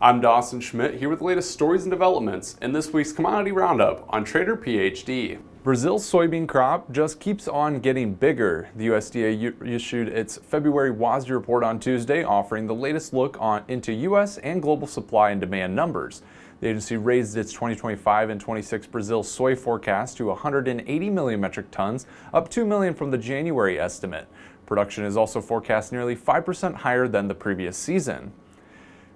I'm Dawson Schmidt here with the latest stories and developments in this week's Commodity Roundup on Trader PhD. Brazil's soybean crop just keeps on getting bigger. The USDA issued its February WASDE report on Tuesday, offering the latest look into U.S. and global supply and demand numbers. The agency raised its 2025 and 26 Brazil soy forecast to 180 million metric tons, up 2 million from the January estimate. Production is also forecast nearly 5% higher than the previous season.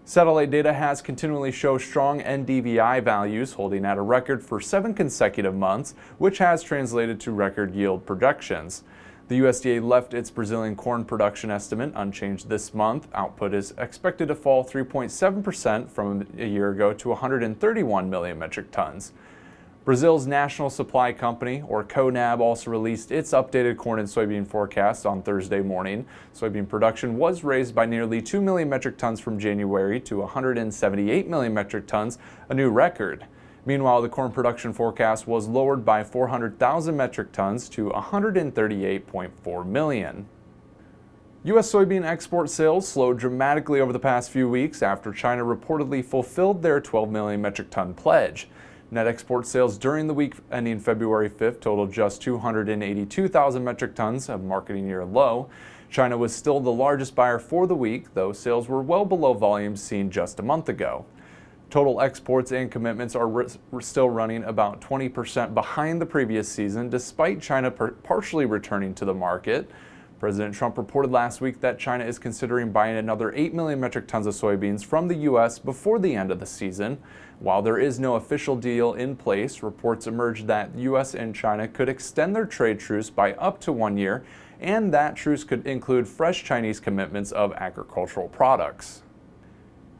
Satellite data has continually shown strong NDVI values, holding at a record for 7 consecutive months, which has translated to record yield projections. The USDA left its Brazilian corn production estimate unchanged this month. Output is expected to fall 3.7% from a year ago to 131 million metric tons. Brazil's National Supply Company, or CONAB, also released its updated corn and soybean forecast on Thursday morning. Soybean production was raised by nearly 2 million metric tons from January to 178 million metric tons, a new record. Meanwhile, the corn production forecast was lowered by 400,000 metric tons to 138.4 million. U.S. soybean export sales slowed dramatically over the past few weeks after China reportedly fulfilled their 12 million metric ton pledge. Net export sales during the week ending February 5th totaled just 282,000 metric tons, a marketing year low. China was still the largest buyer for the week, though sales were well below volumes seen just a month ago. Total exports and commitments are still running about 20% behind the previous season, despite China partially returning to the market. President Trump reported last week that China is considering buying another 8 million metric tons of soybeans from the U.S. before the end of the season. While there is no official deal in place, reports emerged that the U.S. and China could extend their trade truce by up to 1 year, and that truce could include fresh Chinese commitments of agricultural products.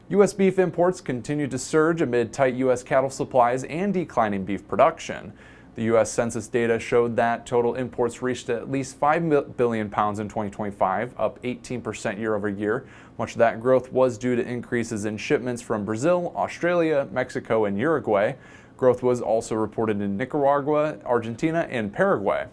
U.S. beef imports continue to surge amid tight U.S. cattle supplies and declining beef production. The U.S. Census data showed that total imports reached at least 5 billion pounds in 2025, up 18% year over year. Much of that growth was due to increases in shipments from Brazil, Australia, Mexico, and Uruguay. Growth was also reported in Nicaragua, Argentina, and Paraguay.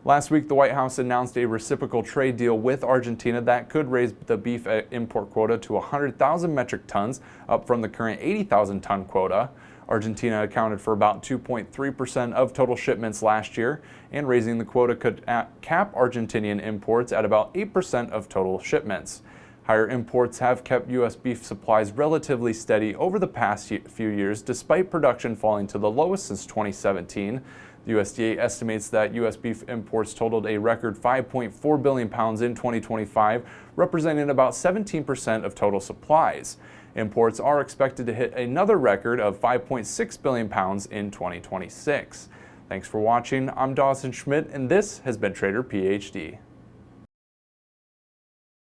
Last week, the White House announced a reciprocal trade deal with Argentina that could raise the beef import quota to 100,000 metric tons, up from the current 80,000 ton quota. Argentina accounted for about 2.3% of total shipments last year, and raising the quota could cap Argentinian imports at about 8% of total shipments. Higher imports have kept U.S. beef supplies relatively steady over the past few years, despite production falling to the lowest since 2017. The USDA estimates that U.S. beef imports totaled a record 5.4 billion pounds in 2025, representing about 17% of total supplies. Imports are expected to hit another record of 5.6 billion pounds in 2026. Thanks for watching. I'm Dawson Schmidt, and this has been Trader PhD.